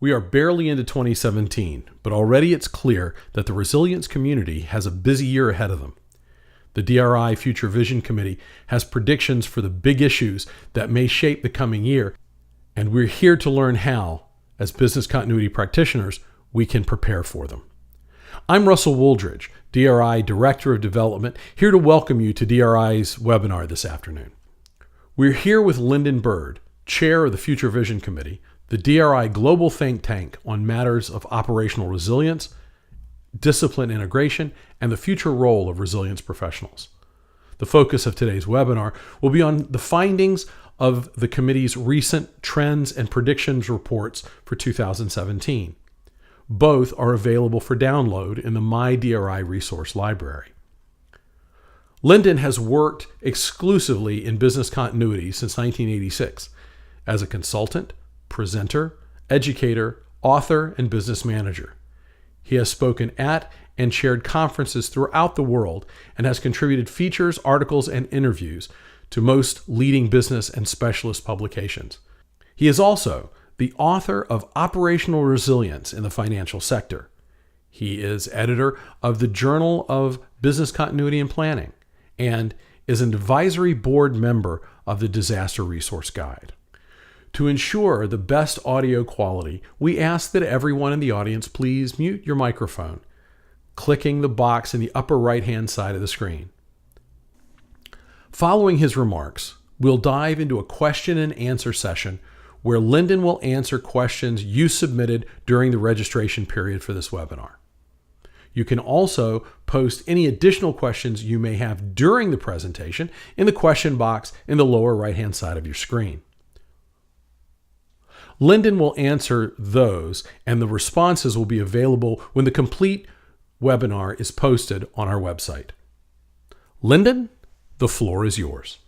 We are barely into 2017, but already it's clear that the resilience community has a busy year ahead of them. The DRI Future Vision Committee has predictions for the big issues that may shape the coming year, and we're here to learn how, as business continuity practitioners, we can prepare for them. I'm Russell Wooldridge, DRI Director of Development, here to welcome you to DRI's webinar this afternoon. We're here with Lyndon Bird, Chair of the Future Vision Committee, the DRI global think tank on matters of operational resilience, discipline integration, and the future role of resilience professionals. The focus of today's webinar will be on the findings of the committee's recent trends and predictions reports for 2017. Both are available for download in the My DRI resource library. Lyndon has worked exclusively in business continuity since 1986 as a consultant, presenter, educator, author, and business manager. He has spoken at and chaired conferences throughout the world and has contributed features, articles, and interviews to most leading business and specialist publications. He is also the author of Operational Resilience in the Financial Sector. He is editor of the Journal of Business Continuity and Planning and is an advisory board member of the Disaster Resource Guide. To ensure the best audio quality, we ask that everyone in the audience please mute your microphone, clicking the box in the upper right-hand side of the screen. Following his remarks, we'll dive into a question and answer session where Lyndon will answer questions you submitted during the registration period for this webinar. You can also post any additional questions you may have during the presentation in the question box in the lower right-hand side of your screen. Lyndon will answer those, and the responses will be available when the complete webinar is posted on our website. Lyndon, the floor is yours.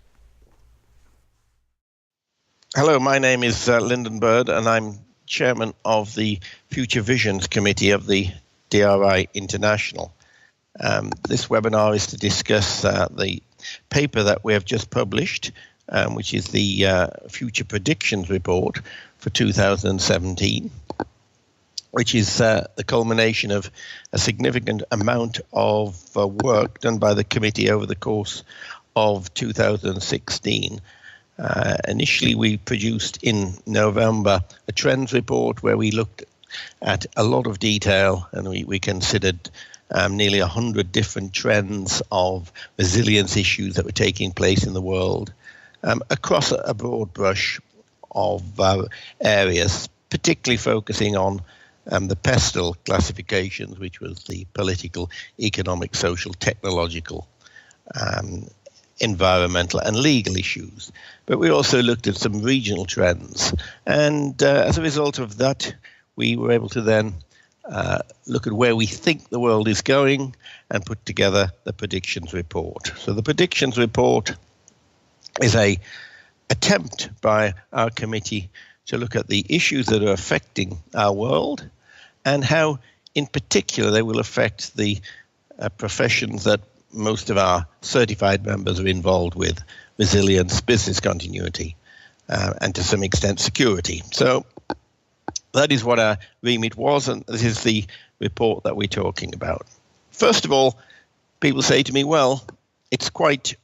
Hello, my name is Lyndon Bird, and I'm chairman of the Future Visions Committee of the DRI International. This webinar is to discuss the paper that we have just published, which is the Future Predictions Report for 2017, which is the culmination of a significant amount of work done by the committee over the course of 2016. Initially, we produced in November a trends report where we looked at a lot of detail, and we considered nearly 100 different trends of resilience issues that were taking place in the world across a broad brush of areas, particularly focusing on the PESTEL classifications, which was the political, economic, social, technological, environmental and legal issues. But we also looked at some regional trends. And as a result of that, we were able to then look at where we think the world is going and put together the predictions report. So the predictions report is an attempt by our committee to look at the issues that are affecting our world and how, in particular, they will affect the professions that most of our certified members are involved with: resilience, business continuity, and to some extent security. So that is what our remit was, and this is the report that we're talking about. First of all, people say to me, well, it's quite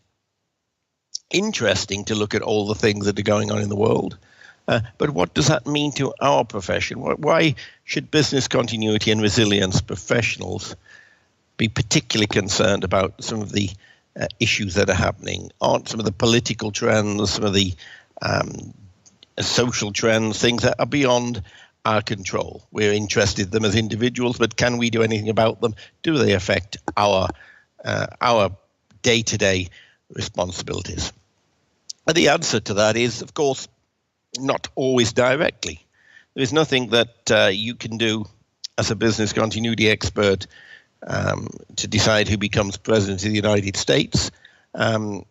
interesting to look at all the things that are going on in the world, but what does that mean to our profession? Why should business continuity and resilience professionals be particularly concerned about some of the issues that are happening? Aren't some of the political trends, some of the social trends, things that are beyond our control? We're interested in them as individuals, but can we do anything about them? Do they affect our day-to-day responsibilities? And the answer to that is, of course, not always directly. There is nothing that you can do as a business continuity expert to decide who becomes president of the United States, other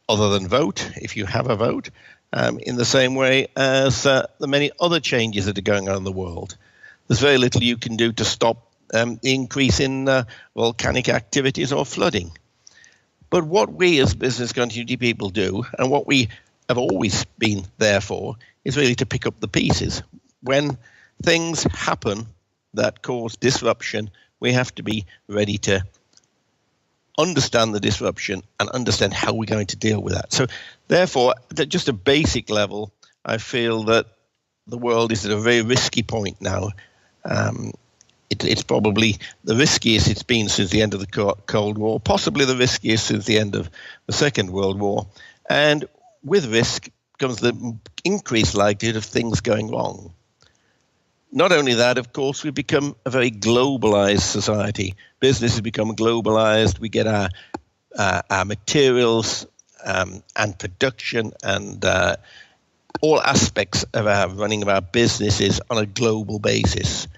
than vote, if you have a vote, in the same way as the many other changes that are going on in the world. There's very little you can do to stop the increase in volcanic activities or flooding. But what we as business continuity people do, and what we have always been there for, is really to pick up the pieces. When things happen that cause disruption, we have to be ready to understand the disruption and understand how we're going to deal with that. So therefore, at just a basic level, I feel that the world is at a very risky point now. It's probably the riskiest it's been since the end of the Cold War, possibly the riskiest since the end of the Second World War. And with risk comes the increased likelihood of things going wrong. Not only that, of course, we've become a very globalized society. Business has become globalized. We get our materials and production and all aspects of our running of our businesses on a global basis.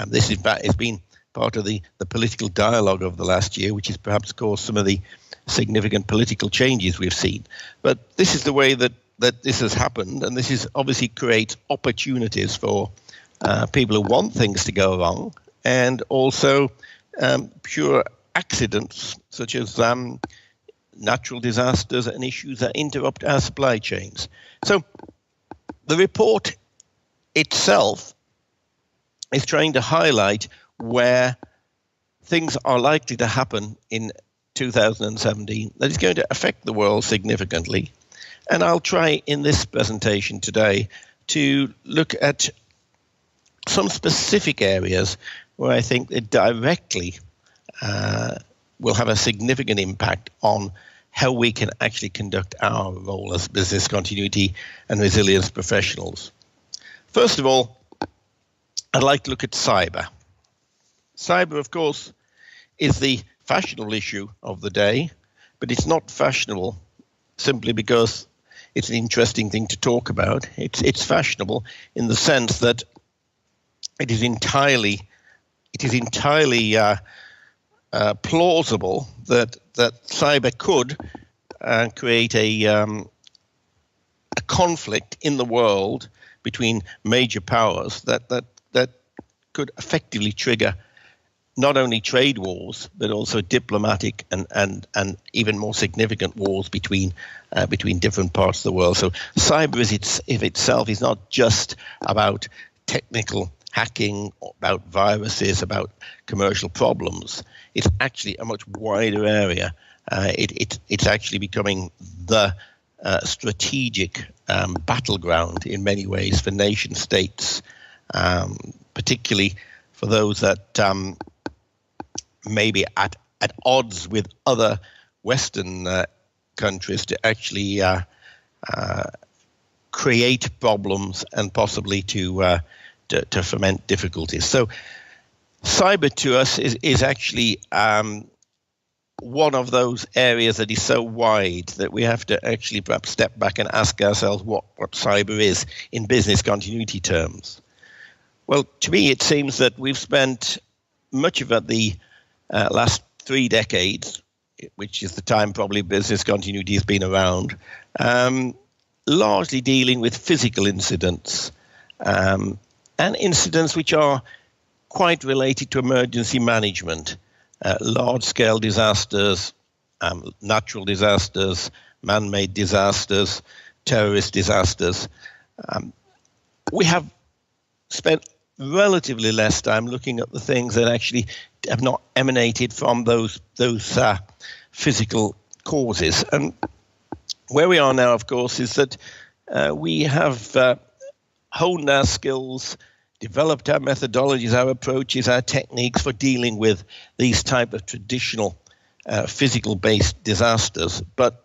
This, in fact, has been part of the political dialogue of the last year, which has perhaps caused some of the significant political changes we've seen. But this is the way that this has happened, and this is obviously creates opportunities for people who want things to go wrong, and also pure accidents such as natural disasters and issues that interrupt our supply chains. So the report itself is trying to highlight where things are likely to happen in 2017 that is going to affect the world significantly. And I'll try in this presentation today to look at some specific areas where I think it directly will have a significant impact on how we can actually conduct our role as business continuity and resilience professionals. First of all, I'd like to look at cyber. Cyber, of course, is the fashionable issue of the day, but it's not fashionable simply because it's an interesting thing to talk about. It's fashionable in the sense that it is entirely plausible that cyber could create a conflict in the world between major powers that could effectively trigger not only trade wars but also diplomatic and even more significant wars between different parts of the world. So cyber itself is not just about technical hacking, about viruses, about commercial problems. It's actually a much wider area. It's actually becoming the strategic battleground in many ways for nation states, particularly for those that may be at odds with other Western countries to actually create problems and possibly to foment difficulties. So cyber to us is actually one of those areas that is so wide that we have to actually perhaps step back and ask ourselves what cyber is in business continuity terms. Well, to me, it seems that we've spent much of the last 3 decades, which is the time probably business continuity has been around, largely dealing with physical incidents and incidents which are quite related to emergency management, large-scale disasters, natural disasters, man-made disasters, terrorist disasters. We have spent relatively less time looking at the things that actually have not emanated from those physical causes. And where we are now, of course, is that we have honed our skills, developed our methodologies, our approaches, our techniques for dealing with these type of traditional physical-based disasters. But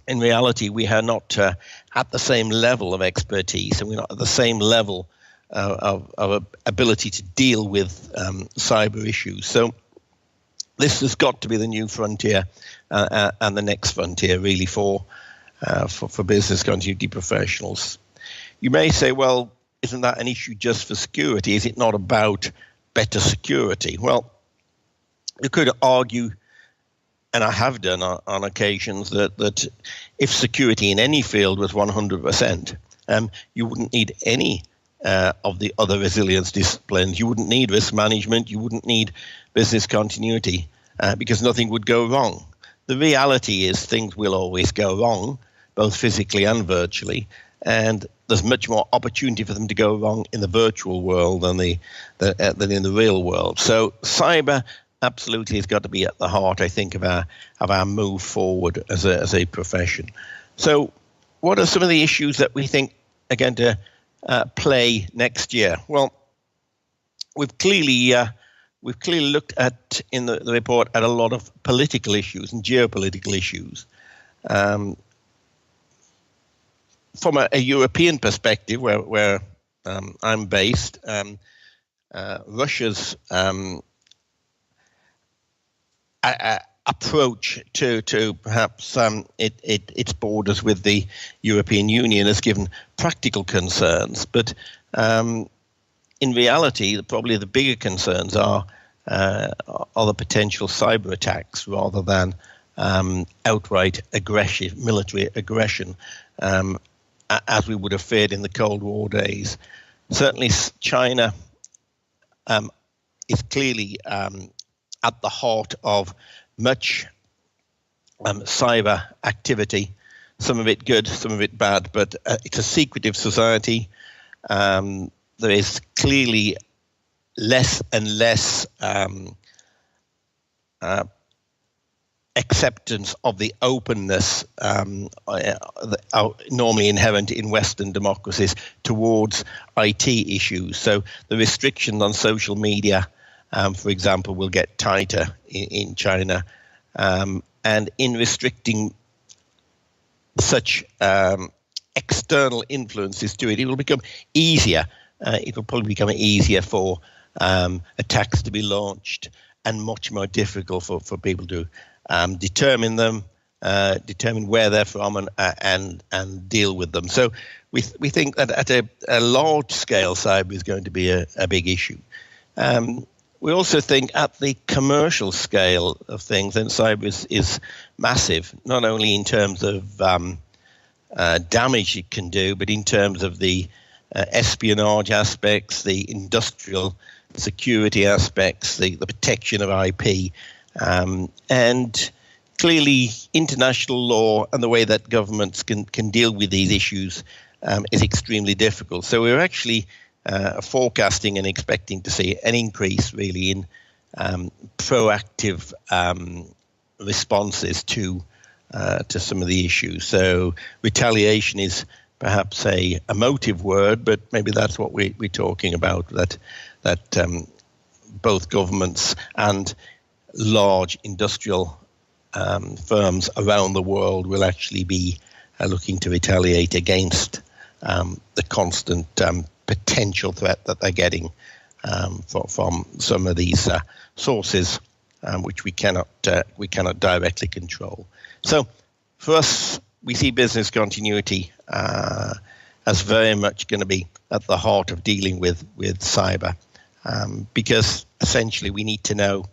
in reality, we are not at the same level of expertise, and we're not at the same level of ability to deal with cyber issues. So this has got to be the new frontier and the next frontier, really, for business continuity professionals. You may say, well, isn't that an issue just for security? Is it not about better security? Well, you could argue, and I have done on occasions, that if security in any field was 100%, you wouldn't need any of the other resilience disciplines. You wouldn't need risk management. You wouldn't need business continuity because nothing would go wrong. The reality is things will always go wrong, both physically and virtually. And there's much more opportunity for them to go wrong in the virtual world than in the real world. So cyber absolutely has got to be at the heart, I think, of our move forward as a profession. So, what are some of the issues that we think are going to play next year? Well, we've clearly looked at in the report at a lot of political issues and geopolitical issues. From a European perspective, where I'm based, Russia's approach to perhaps its borders with the European Union has given practical concerns, but in reality, probably the bigger concerns are the potential cyber attacks rather than outright military aggression, as we would have feared in the Cold War days. Certainly, China is clearly at the heart of much cyber activity, some of it good, some of it bad, but it's a secretive society. There is clearly less and less acceptance of the openness normally inherent in Western democracies towards IT issues. So the restrictions on social media, for example, will get tighter in China. And in restricting such external influences to it, it will become easier. It will probably become easier for attacks to be launched and much more difficult for people to determine them, determine where they're from, and deal with them. So we think that at a large scale, cyber is going to be a big issue. We also think at the commercial scale of things, then cyber is massive, not only in terms of damage it can do, but in terms of the espionage aspects, the industrial security aspects, the protection of IP, and clearly international law and the way that governments can deal with these issues is extremely difficult. So we're actually forecasting and expecting to see an increase really in proactive responses to some of the issues. So retaliation is perhaps a emotive word, but maybe that's what we're talking about, that both governments and large industrial firms around the world will actually be looking to retaliate against the constant potential threat that they're getting from some of these sources, which we cannot directly control. So for us, we see business continuity as very much going to be at the heart of dealing with cyber, because essentially we need to know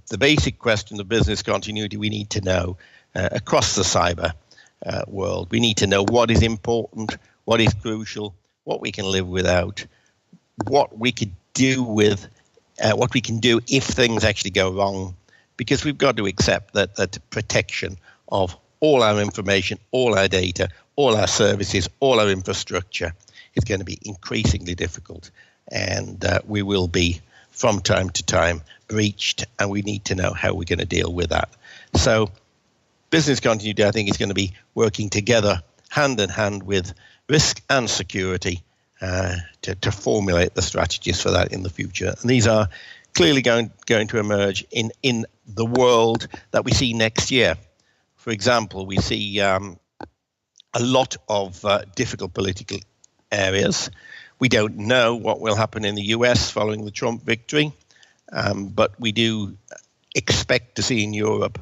the basic question of business continuity. We need to know across the cyber world. We need to know what is important, what is crucial, what we can live without, what we could do with, what we can do if things actually go wrong, because we've got to accept that protection of all our information, all our data, all our services, all our infrastructure is going to be increasingly difficult, and we will be from time to time breached, and we need to know how we're going to deal with that. So business continuity, I think, is going to be working together hand in hand with risk and security to formulate the strategies for that in the future. And these are clearly going to emerge in the world that we see next year. For example, we see a lot of difficult political areas. We don't know what will happen in the US following the Trump victory, but we do expect to see in Europe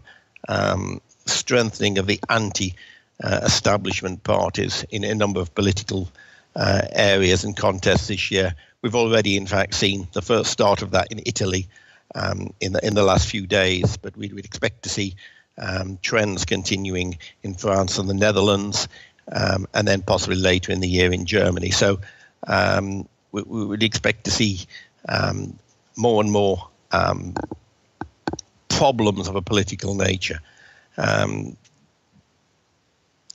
strengthening of the anti-establishment parties in a number of political areas and contests this year. We've already, in fact, seen the first start of that in Italy in the last few days, but we would expect to see trends continuing in France and the Netherlands, and then possibly later in the year in Germany. So we would expect to see more and more problems of a political nature.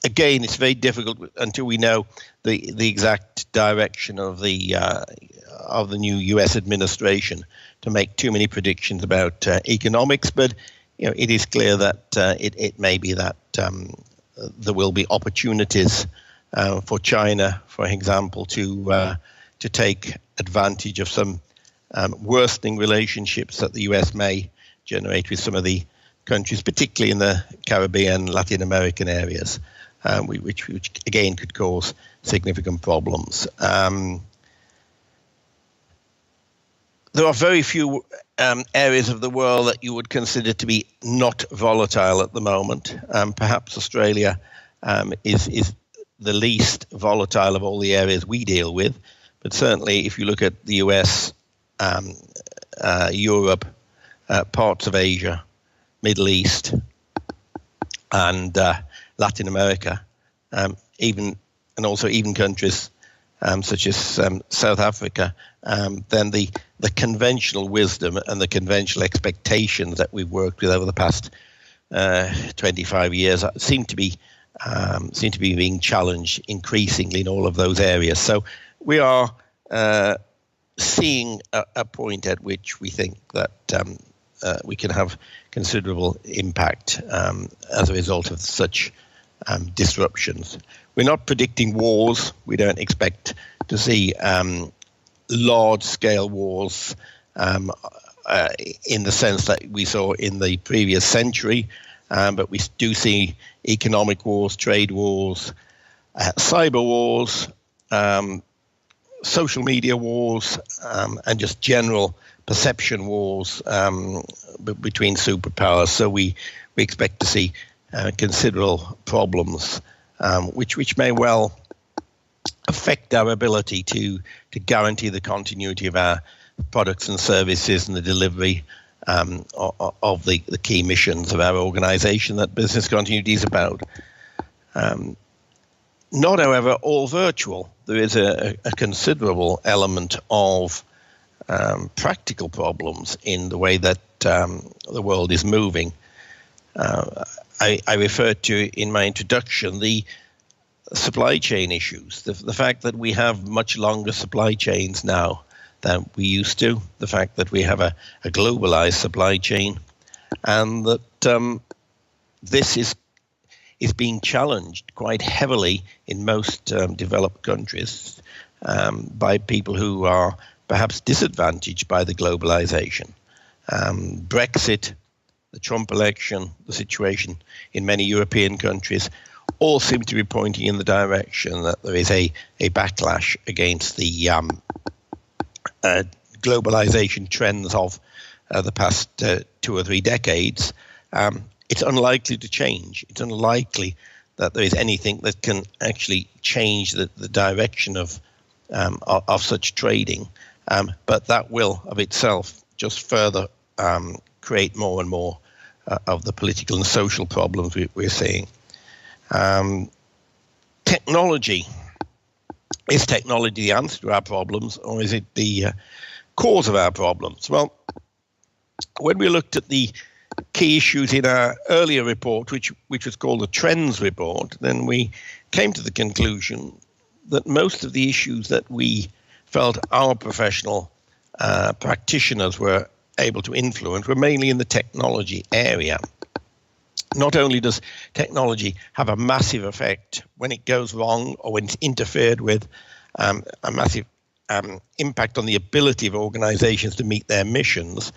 again, it's very difficult until we know the exact direction of the new U.S. administration to make too many predictions about economics. But it is clear that it may be that there will be opportunities for China, for example, to take advantage of some worsening relationships that the U.S. may generate with some of the countries, particularly in the Caribbean, Latin American areas, which again could cause significant problems. There are very few areas of the world that you would consider to be not volatile at the moment. Perhaps Australia is the least volatile of all the areas we deal with, but certainly if you look at the US, Europe, parts of Asia, Middle East, and Latin America, even countries such as South Africa, then the conventional wisdom and the conventional expectations that we've worked with over the past 25 years seem to be being challenged increasingly in all of those areas. So we are seeing a point at which we think that we can have considerable impact as a result of such disruptions. We're not predicting wars. We don't expect to see large-scale wars in the sense that we saw in the previous century, but we do see economic wars, trade wars, cyber wars, social media wars, and just general perception wars between superpowers. So we expect to see considerable problems, which may well affect our ability to guarantee the continuity of our products and services and the delivery of the key missions of our organization that business continuity is about. Not, however, all virtual. There is a considerable element of practical problems in the way that the world is moving. I referred to in my introduction the supply chain issues, the fact that we have much longer supply chains now than we used to, the fact that we have a globalized supply chain, and that this is being challenged quite heavily in most developed countries by people who are perhaps disadvantaged by the globalization. Brexit, the Trump election, the situation in many European countries all seem to be pointing in the direction that there is a backlash against the globalization trends of the past 2 or 3 decades. It's unlikely to change. It's unlikely that there is anything that can actually change the direction of such trading, but that will of itself just further create more and more of the political and social problems we're seeing. Technology. Is technology the answer to our problems, or is it the cause of our problems? Well, when we looked at the key issues in our earlier report, which was called the Trends Report, then we came to the conclusion that most of the issues that we felt our professional practitioners were able to influence were mainly in the technology area. Not only does technology have a massive effect when it goes wrong or when it's interfered with, a massive impact on the ability of organizations to meet their missions,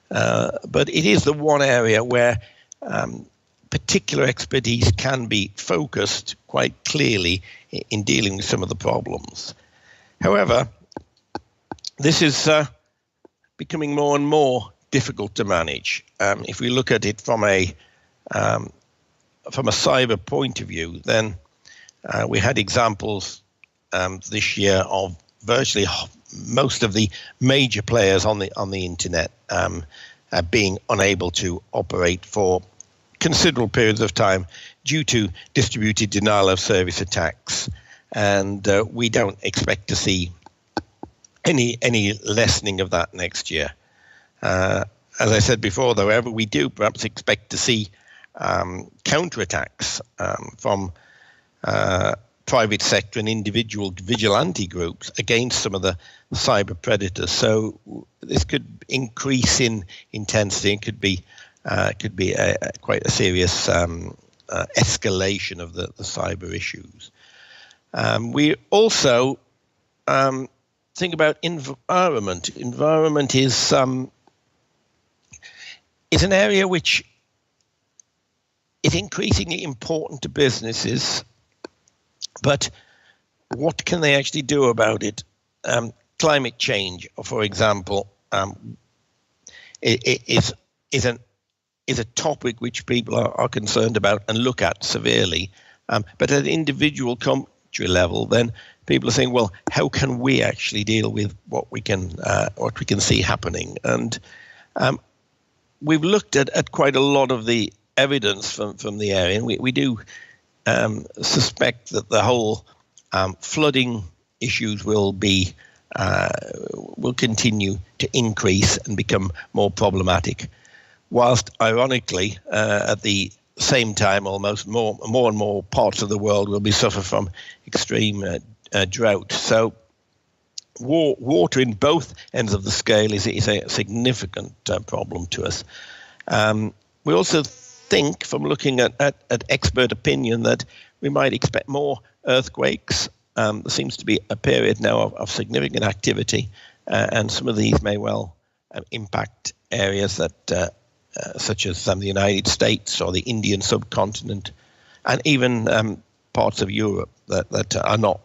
but it is the one area where particular expertise can be focused quite clearly in dealing with some of the problems. However, this is becoming more and more difficult to manage. If we look at it from a cyber point of view, then we had examples this year of virtually most of the major players on the internet being unable to operate for considerable periods of time due to distributed denial of service attacks, and we don't expect to see any lessening of that next year. As I said before, however, we do perhaps expect to see counterattacks from private sector and individual vigilante groups against some of the cyber predators. So this could increase in intensity and could be quite a serious escalation of the cyber issues. We also think about environment. Environment is an area which is increasingly important to businesses, but what can they actually do about it? Climate change, for example, is a topic which people are concerned about and look at severely. But at an individual country level, then people are saying, well, how can we actually deal with what we can see happening? And we've looked at quite a lot of the evidence from the area, and we do suspect that the whole flooding issues will continue to increase and become more problematic, whilst ironically at the same time almost more and more parts of the world will be suffer from extreme drought. So water in both ends of the scale is a significant problem to us. We also think, from looking at expert opinion, that we might expect more earthquakes. There seems to be a period now of significant activity, and some of these may well impact areas that such as the United States or the Indian subcontinent, and even parts of Europe that are not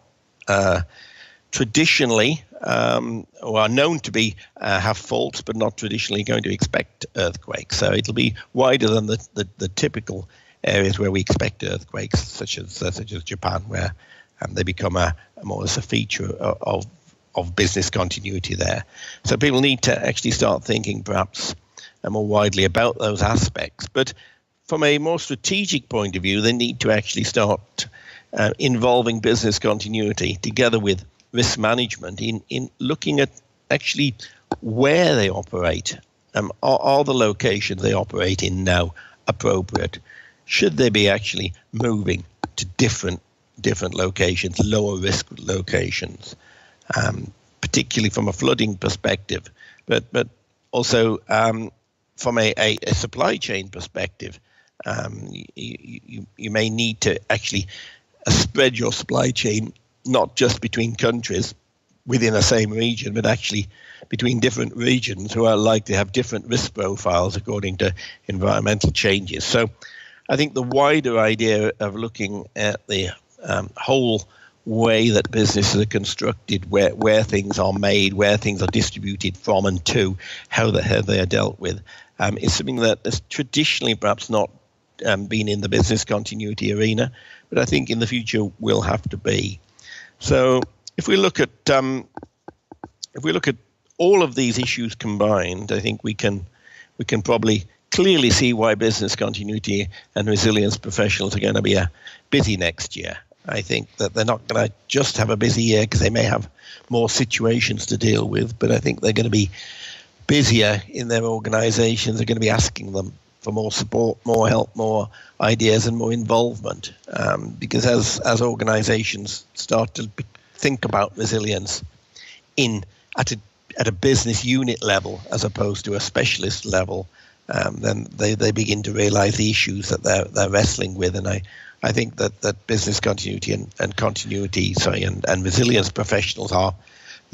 traditionally or are known to be have faults, but not traditionally going to expect earthquakes. So it'll be wider than the typical areas where we expect earthquakes, such as Japan, where they become more as a feature of business continuity there. So people need to actually start thinking perhaps more widely about those aspects. But from a more strategic point of view, they need to actually start involving business continuity together with risk management in looking at actually where they operate. Are the locations they operate in now appropriate? Should they be actually moving to different locations, lower risk locations, particularly from a flooding perspective, but also from a supply chain perspective? You may need to actually spread your supply chain not just between countries within a same region, but actually between different regions who are likely to have different risk profiles according to environmental changes. So I think the wider idea of looking at the whole way that businesses are constructed, where things are made, where things are distributed from and to, how they are dealt with, is something that has traditionally perhaps not been in the business continuity arena, but I think in the future will have to be. So if we look at all of these issues combined, I think we can probably clearly see why business continuity and resilience professionals are going to be busy next year. I think that they're not going to just have a busy year because they may have more situations to deal with, but I think they're going to be busier in their organizations. They're going to be asking them for more support, more help, more ideas, and more involvement. Because as organizations start to think about resilience at a business unit level as opposed to a specialist level, then they begin to realize the issues that they're wrestling with. And I think that business continuity and resilience professionals are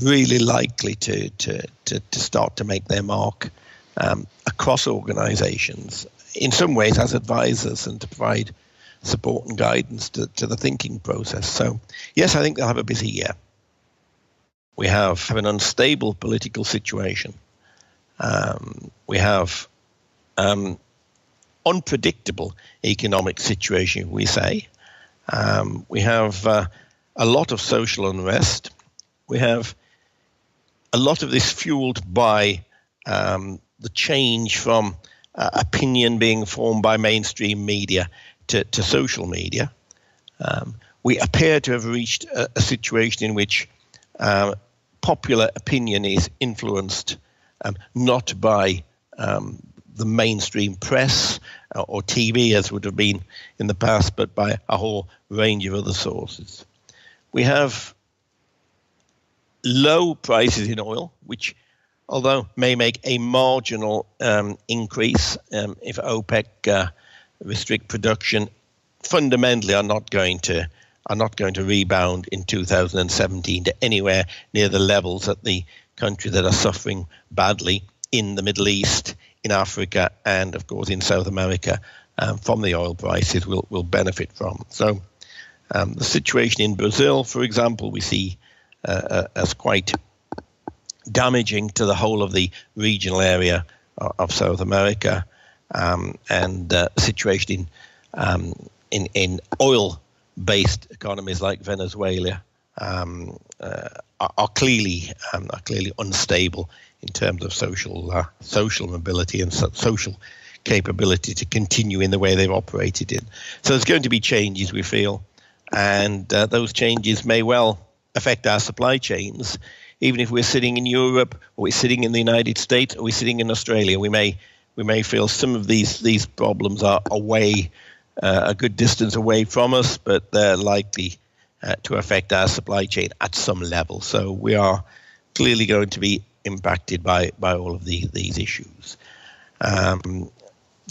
really likely to start to make their mark across organizations, in some ways as advisors, and to provide support and guidance to the thinking process. So yes, I think they'll have a busy year. We have an unstable political situation. We have unpredictable economic situation, we say. We have a lot of social unrest. We have a lot of this fueled by the change from opinion being formed by mainstream media to social media. We appear to have reached a situation in which popular opinion is influenced not by the mainstream press or TV as would have been in the past, but by a whole range of other sources. We have low prices in oil, which, although may make a marginal increase if OPEC restrict production, fundamentally are not going to rebound in 2017 to anywhere near the levels that the countries that are suffering badly in the Middle East, in Africa, and of course in South America from the oil prices will benefit from. So the situation in Brazil, for example, we see as quite damaging to the whole of the regional area of South America, and the situation in oil-based economies like Venezuela are clearly unstable in terms of social mobility and social capability to continue in the way they've operated in. So there's going to be changes, we feel, and those changes may well affect our supply chains. Even if we're sitting in Europe, or we're sitting in the United States, or we're sitting in Australia, we may feel some of these problems are away, a good distance away from us, but they're likely to affect our supply chain at some level. So we are clearly going to be impacted by all of these issues.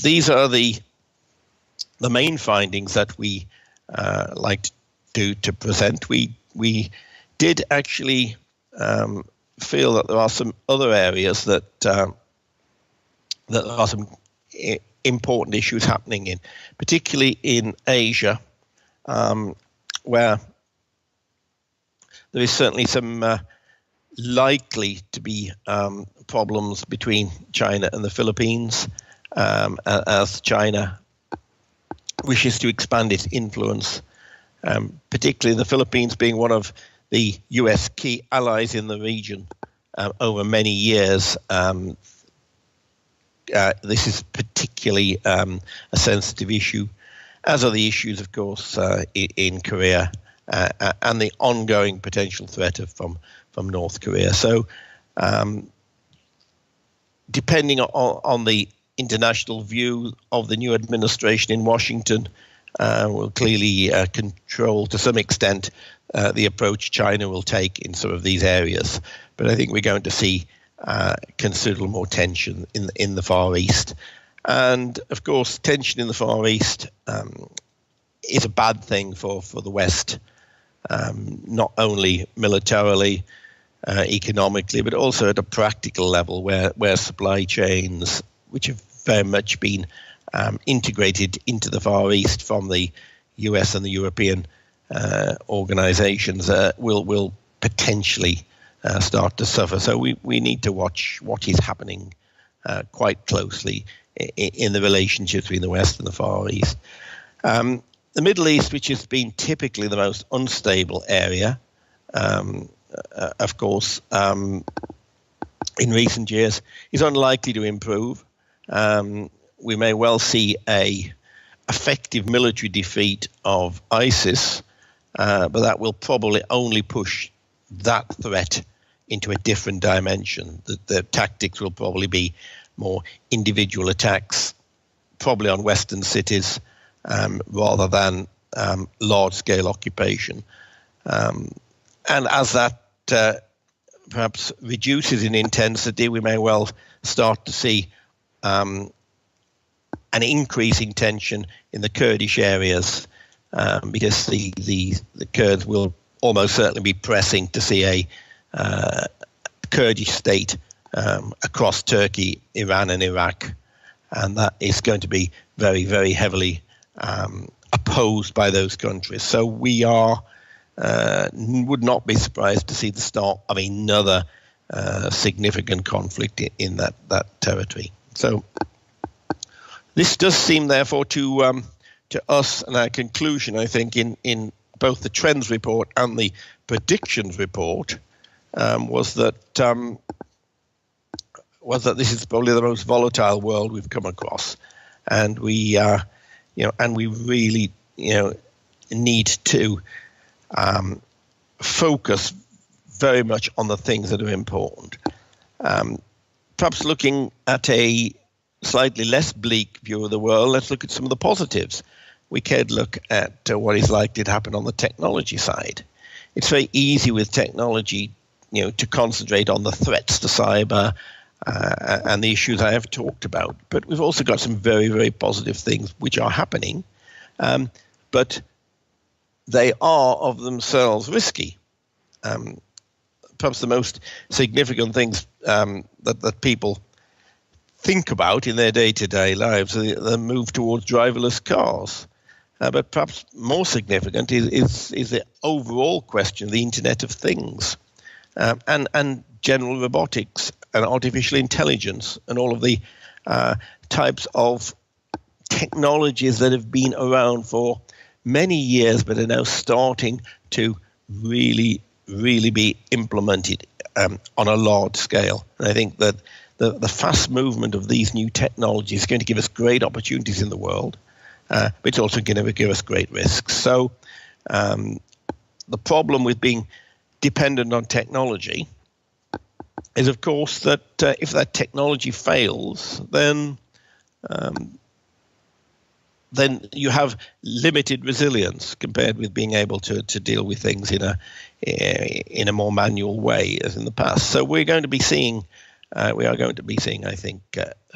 These are the main findings that we like to present. We did actually feel that there are some other areas that there are some important issues happening in, particularly in Asia, where there is certainly some likely to be problems between China and the Philippines, as China wishes to expand its influence, particularly the Philippines being one of the US key allies in the region over many years. This is particularly a sensitive issue, as are the issues, of course, in Korea and the ongoing potential threat from North Korea. So depending on the international view of the new administration in Washington, will clearly control to some extent the approach China will take in some of these areas. But I think we're going to see considerable more tension in the Far East. And of course, tension in the Far East is a bad thing for the West, not only militarily, economically, but also at a practical level where supply chains, which have very much been integrated into the Far East from the US and the European organizations, will potentially start to suffer. So we need to watch what is happening quite closely in the relationship between the West and the Far East. The Middle East, which has been typically the most unstable area, of course, in recent years, is unlikely to improve. We may well see a effective military defeat of ISIS, but that will probably only push that threat into a different dimension. The tactics will probably be more individual attacks, probably on Western cities, rather than large-scale occupation. And as that perhaps reduces in intensity, we may well start to see an increasing tension in the Kurdish areas, because the Kurds will almost certainly be pressing to see a Kurdish state across Turkey, Iran, and Iraq, and that is going to be very, very heavily opposed by those countries. So we would not be surprised to see the start of another significant conflict in that territory. So this does seem, therefore, to us, and our conclusion, I think, in both the trends report and the predictions report, was that this is probably the most volatile world we've come across, and we really need to focus very much on the things that are important. Perhaps looking at a slightly less bleak view of the world, let's look at some of the positives. We could look at what is likely to happen on the technology side. It's very easy with technology, to concentrate on the threats to cyber and the issues I have talked about. But we've also got some very, very positive things which are happening, but they are of themselves risky. Perhaps the most significant things that people think about in their day-to-day lives are the move towards driverless cars. But perhaps more significant is the overall question of the Internet of Things and general robotics and artificial intelligence and all of the types of technologies that have been around for many years but are now starting to really be implemented on a large scale. And I think that the fast movement of these new technologies is going to give us great opportunities in the world, but it's also going to give us great risks. So the problem with being dependent on technology is, of course, that if that technology fails, then you have limited resilience compared with being able to deal with things in a more manual way as in the past. So we are going to be seeing, I think,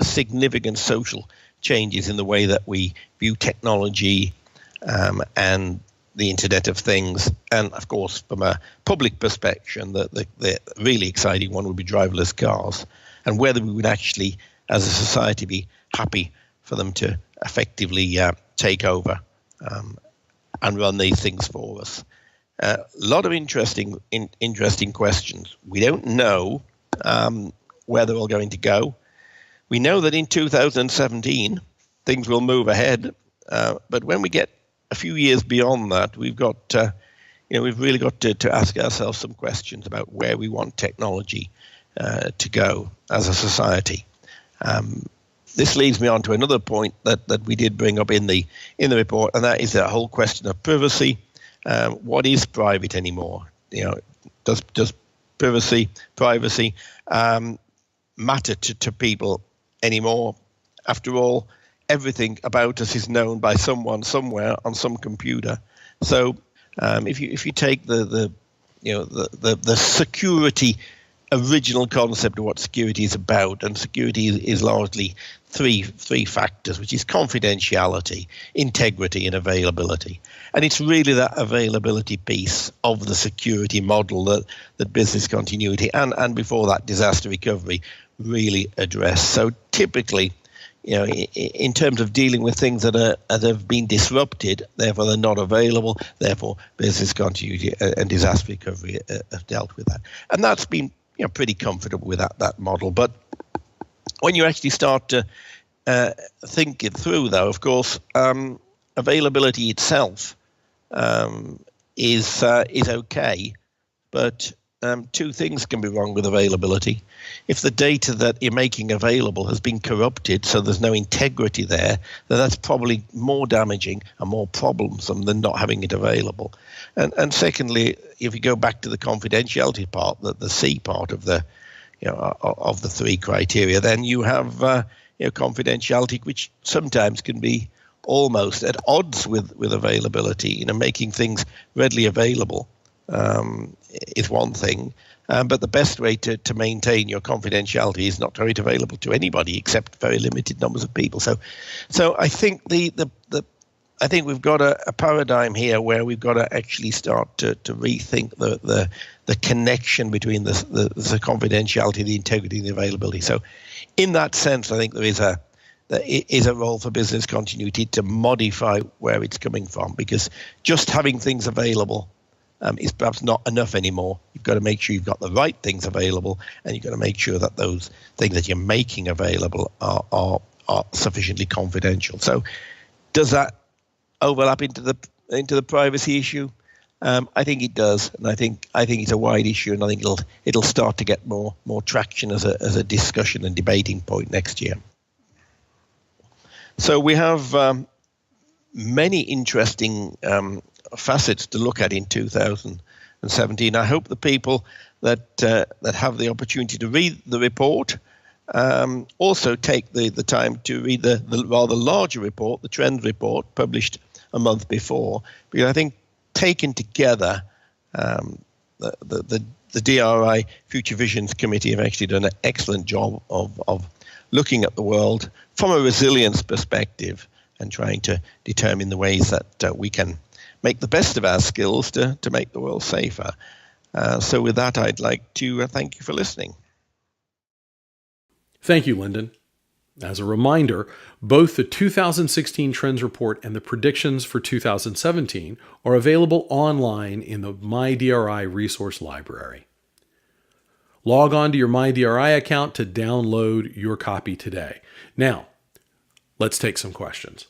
significant social changes in the way that we view technology and the Internet of Things. And of course, from a public perspective, the really exciting one would be driverless cars, and whether we would actually, as a society, be happy for them to effectively take over and run these things for us. A lot of interesting questions. We don't know where they're all going to go. We know that in 2017 things will move ahead, but when we get a few years beyond that, we've really got to ask ourselves some questions about where we want technology to go as a society. This leads me on to another point that we did bring up in the report, and that is the whole question of privacy. What is private anymore? Does privacy matter to people anymore? After all, everything about us is known by someone somewhere on some computer. So if you take the security original concept of what security is about, and security is largely three factors, which is confidentiality, integrity, and availability. And it's really that availability piece of the security model that business continuity and before that disaster recovery really address. So typically, in terms of dealing with things that have been disrupted, therefore they're not available, therefore business continuity and disaster recovery have dealt with that. And that's been pretty comfortable with that model. But when you actually start to think it through, though, of course, availability itself is okay, but two things can be wrong with availability. If the data that you're making available has been corrupted, so there's no integrity there, then that's probably more damaging and more problemsome than not having it available. And secondly, if you go back to the confidentiality part, the C part of the of the three criteria, then you have confidentiality, which sometimes can be almost at odds with availability. Making things readily available is one thing, but the best way to maintain your confidentiality is not to have it available to anybody except very limited numbers of people. So I think I think we've got a paradigm here where we've got to actually start to rethink the connection between the confidentiality, the integrity, and the availability. So in that sense, I think there is a role for business continuity to modify where it's coming from, because just having things available is perhaps not enough anymore. You've got to make sure you've got the right things available, and you've got to make sure that those things that you're making available are sufficiently confidential. So does that overlap into the privacy issue? I think it does, and I think it's a wide issue, and I think it'll start to get more traction as a discussion and debating point next year. So we have many interesting facets to look at in 2017. I hope the people that have the opportunity to read the report Also take the time to read the rather larger report, the trend report, published a month before, because I think taken together, the DRI Future Visions Committee have actually done an excellent job of looking at the world from a resilience perspective and trying to determine the ways that we can make the best of our skills to make the world safer. So with that, I'd like to thank you for listening. Thank you, Lyndon. As a reminder, both the 2016 Trends Report and the predictions for 2017 are available online in the MyDRI resource library. Log on to your MyDRI account to download your copy today. Now, let's take some questions.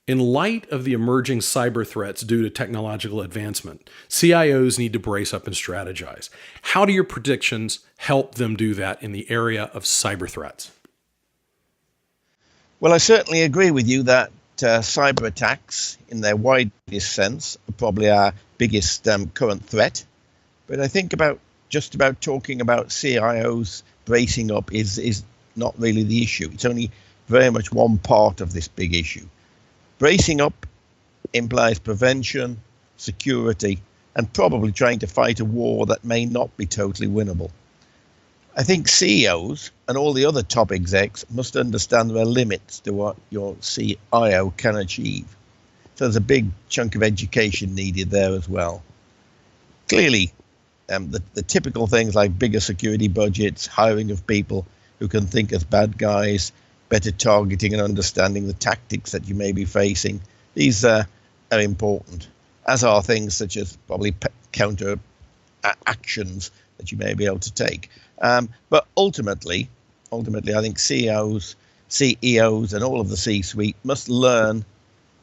In light of the emerging cyber threats due to technological advancement, CIOs need to brace up and strategize. How do your predictions help them do that in the area of cyber threats? Well, I certainly agree with you that cyber attacks, in their widest sense, are probably our biggest current threat. But I think just about talking about CIOs bracing up is not really the issue. It's only very much one part of this big issue. Bracing up implies prevention, security, and probably trying to fight a war that may not be totally winnable. I think CEOs and all the other top execs must understand there are limits to what your CIO can achieve. So there's a big chunk of education needed there as well. Clearly, the typical things like bigger security budgets, hiring of people who can think as bad guys, better targeting and understanding the tactics that you may be facing. These are important, as are things such as probably counter actions that you may be able to take. But ultimately, I think CEOs, and all of the C-suite must learn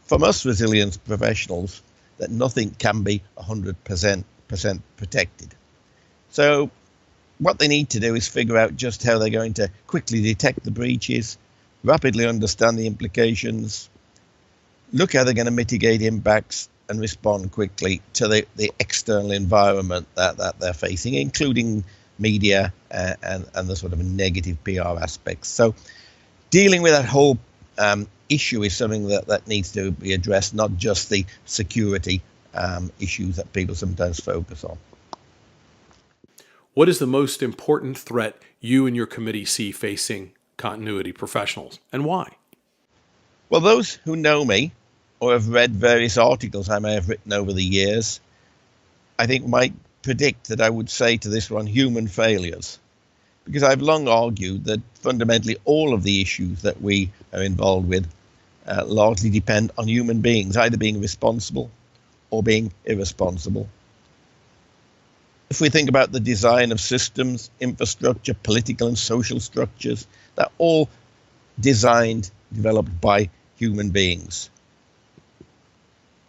from us resilience professionals that nothing can be 100% protected. So what they need to do is figure out just how they're going to quickly detect the breaches, rapidly understand the implications, look how they're going to mitigate impacts, and respond quickly to the external environment that they're facing, including media and the sort of negative PR aspects. So dealing with that whole issue is something that needs to be addressed, not just the security issues that people sometimes focus on. What is the most important threat you and your committee see facing continuity professionals, and why? Well, those who know me or have read various articles I may have written over the years, I think might predict that I would say to this one, human failures. Because I've long argued that fundamentally all of the issues that we are involved with largely depend on human beings, either being responsible or being irresponsible. If we think about the design of systems, infrastructure, political and social structures, they're all designed, developed by human beings.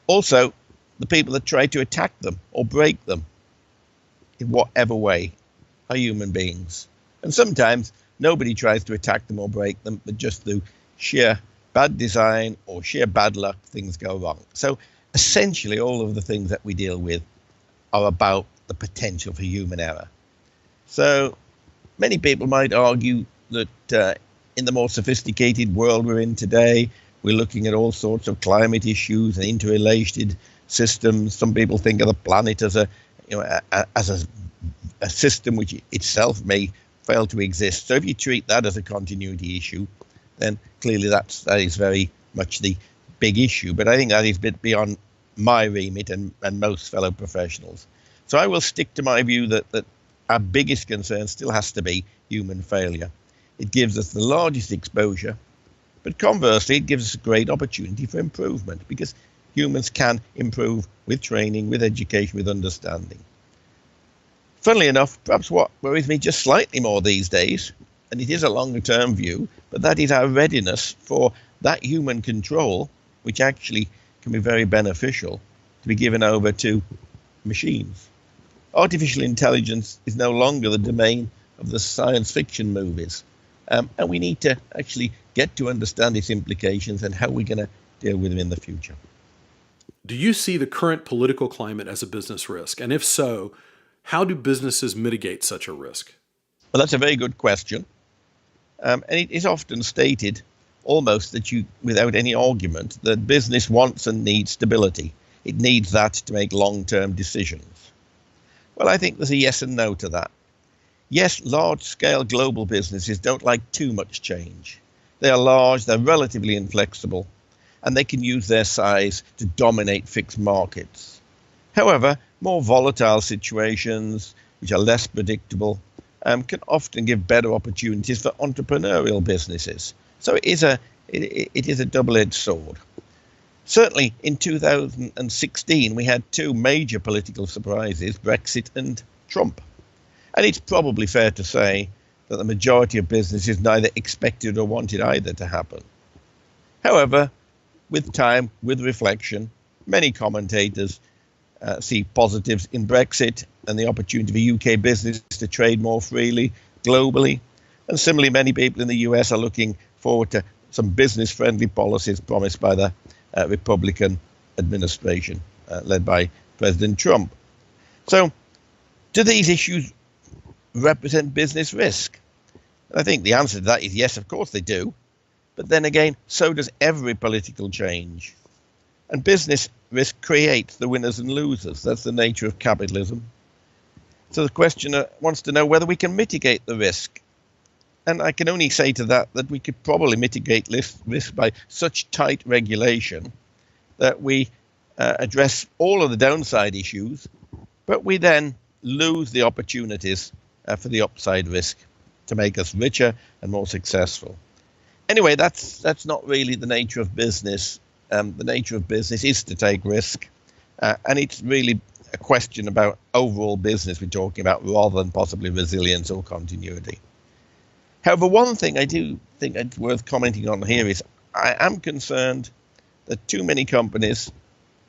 Also, the people that try to attack them or break them in whatever way are human beings. And sometimes nobody tries to attack them or break them, but just through sheer bad design or sheer bad luck, things go wrong. So essentially all of the things that we deal with are about the potential for human error. So many people might argue that in the more sophisticated world we're in today, we're looking at all sorts of climate issues and interrelated systems. Some people think of the planet as a system which itself may fail to exist. So if you treat that as a continuity issue, then clearly that is very much the big issue. But I think that is a bit beyond my remit and most fellow professionals. So I will stick to my view that our biggest concern still has to be human failure. It gives us the largest exposure, but conversely, it gives us a great opportunity for improvement because humans can improve with training, with education, with understanding. Funnily enough, perhaps what worries me just slightly more these days, and it is a longer-term view, but that is our readiness for that human control, which actually can be very beneficial, to be given over to machines. Artificial intelligence is no longer the domain of the science fiction movies. And we need to actually get to understand its implications and how we're going to deal with them in the future. Do you see the current political climate as a business risk? And if so, how do businesses mitigate such a risk? Well, that's a very good question. And it is often stated almost that without any argument, that business wants and needs stability. It needs that to make long-term decisions. Well, I think there's a yes and no to that. Yes, large-scale global businesses don't like too much change. They are large, they're relatively inflexible, and they can use their size to dominate fixed markets. However, more volatile situations, which are less predictable, can often give better opportunities for entrepreneurial businesses. So it is a double-edged sword. Certainly in 2016, we had two major political surprises, Brexit and Trump. And it's probably fair to say that the majority of businesses neither expected or wanted either to happen. However, with time, with reflection, many commentators see positives in Brexit and the opportunity for UK business to trade more freely globally. And similarly, many people in the US are looking forward to some business-friendly policies promised by the Republican administration led by President Trump. So, do these issues represent business risk? And I think the answer to that is yes, of course they do. But then again, so does every political change. And business risk creates the winners and losers. That's the nature of capitalism. So the questioner wants to know whether we can mitigate the risk. And I can only say to that we could probably mitigate risk by such tight regulation that we address all of the downside issues, but we then lose the opportunities for the upside risk to make us richer and more successful. Anyway, that's not really the nature of business. The nature of business is to take risk, and it's really a question about overall business we're talking about rather than possibly resilience or continuity. However, one thing I do think it's worth commenting on here is I am concerned that too many companies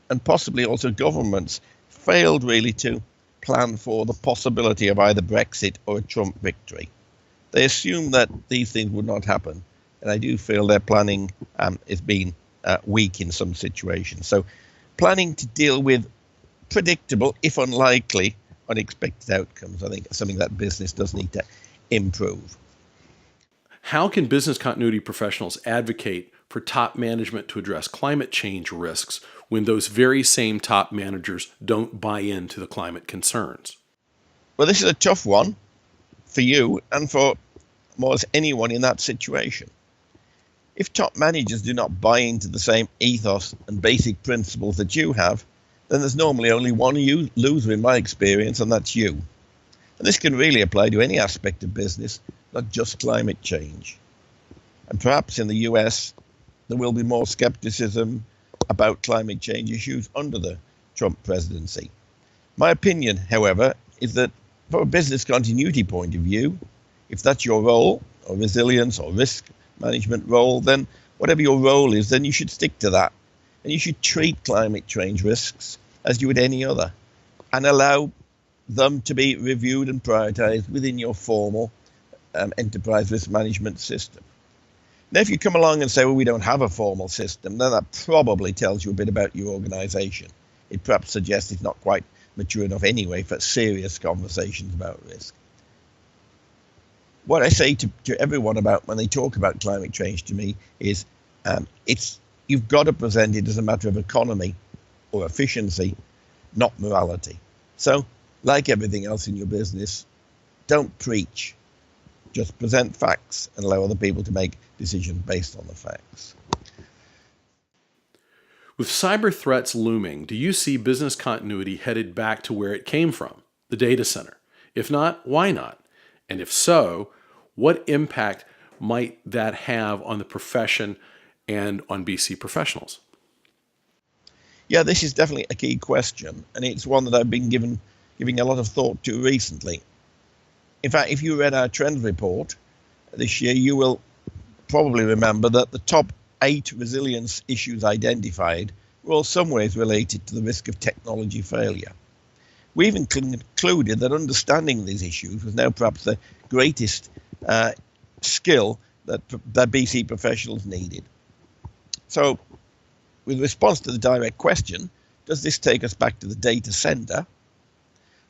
and possibly also governments failed really to plan for the possibility of either Brexit or a Trump victory. They assumed that these things would not happen, and I do feel their planning is being weak in some situations. So planning to deal with predictable, if unlikely, unexpected outcomes, I think is something that business does need to improve. How can business continuity professionals advocate for top management to address climate change risks when those very same top managers don't buy into the climate concerns? Well, this is a tough one for you and for more or less anyone in that situation. If top managers do not buy into the same ethos and basic principles that you have, then there's normally only one loser in my experience, and that's you. And this can really apply to any aspect of business, not just climate change. And perhaps in the US, there will be more skepticism about climate change issues under the Trump presidency. My opinion, however, is that from a business continuity point of view, if that's your role, or resilience or risk management role, then whatever your role is, then you should stick to that. And you should treat climate change risks as you would any other, and allow them to be reviewed and prioritized within your formal enterprise risk management system. Now, if you come along and say, well, we don't have a formal system, then that probably tells you a bit about your organization. It perhaps suggests it's not quite mature enough anyway for serious conversations about risk. What I say to everyone about when they talk about climate change to me is you've got to present it as a matter of economy or efficiency, not morality. So, like everything else in your business, don't preach. Just present facts and allow other people to make decisions based on the facts. With cyber threats looming, do you see business continuity headed back to where it came from, the data center? If not, why not? And if so, what impact might that have on the profession and on BC professionals? Yeah, this is definitely a key question, and it's one that I've been giving a lot of thought to recently. In fact, if you read our trend report this year, you will probably remember that the top 8 resilience issues identified were all some ways related to the risk of technology failure. We even concluded that understanding these issues was now perhaps the greatest skill that BC professionals needed. So, with response to the direct question, does this take us back to the data center?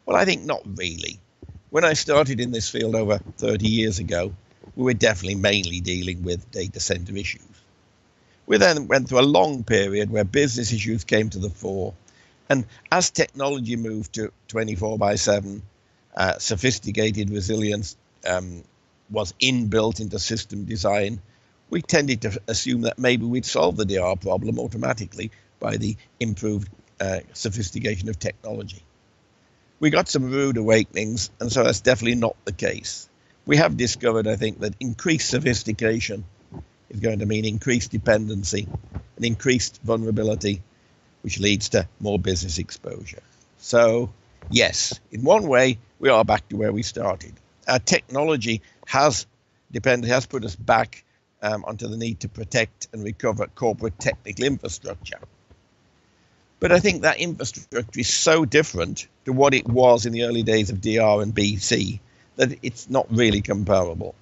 Well, I think not really. When I started in this field over 30 years ago, we were definitely mainly dealing with data center issues. We then went through a long period where business issues came to the fore. And as technology moved to 24/7, sophisticated resilience was inbuilt into system design, we tended to assume that maybe we'd solve the DR problem automatically by the improved sophistication of technology. We got some rude awakenings, and so that's definitely not the case. We have discovered, I think, that increased sophistication is going to mean increased dependency and increased vulnerability, which leads to more business exposure. So, yes, in one way, we are back to where we started. Our technology has put us back onto the need to protect and recover corporate technical infrastructure. But I think that infrastructure is so different to what it was in the early days of DR and BC that it's not really comparable.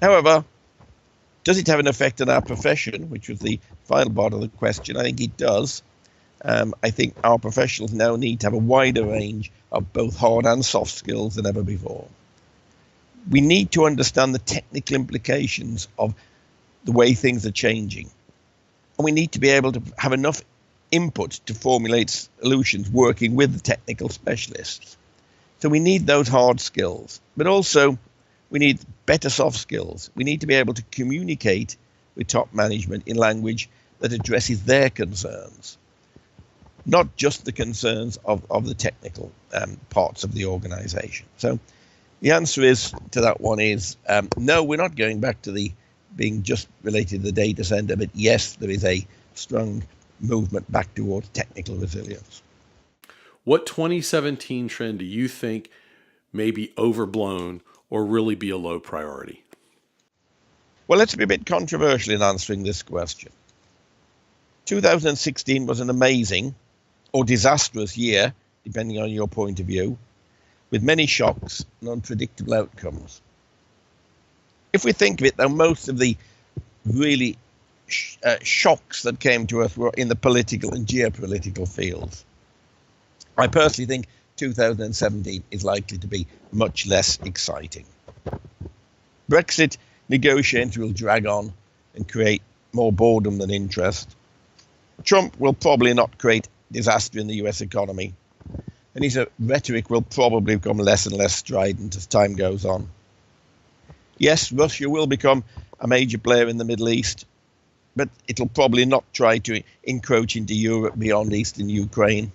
However, does it have an effect on our profession, which was the final part of the question? I think it does. I think our professionals now need to have a wider range of both hard and soft skills than ever before. We need to understand the technical implications of the way things are changing. And we need to be able to have enough input to formulate solutions working with the technical specialists. So we need those hard skills, but also we need better soft skills. We need to be able to communicate with top management in language that addresses their concerns, not just the concerns of the technical parts of the organization. So the answer to that one is no, we're not going back to the being just related to the data center, but yes, there is a strong movement back towards technical resilience. What 2017 trend do you think may be overblown or really be a low priority? Well, let's be a bit controversial in answering this question. 2016 was an amazing or disastrous year, depending on your point of view, with many shocks and unpredictable outcomes. If we think of it, though, most of the really shocks that came to us were in the political and geopolitical fields. I personally think 2017 is likely to be much less exciting. Brexit negotiations will drag on and create more boredom than interest. Trump will probably not create disaster in the US economy, and his rhetoric will probably become less and less strident as time goes on. Yes, Russia will become a major player in the Middle East, but it'll probably not try to encroach into Europe beyond eastern Ukraine.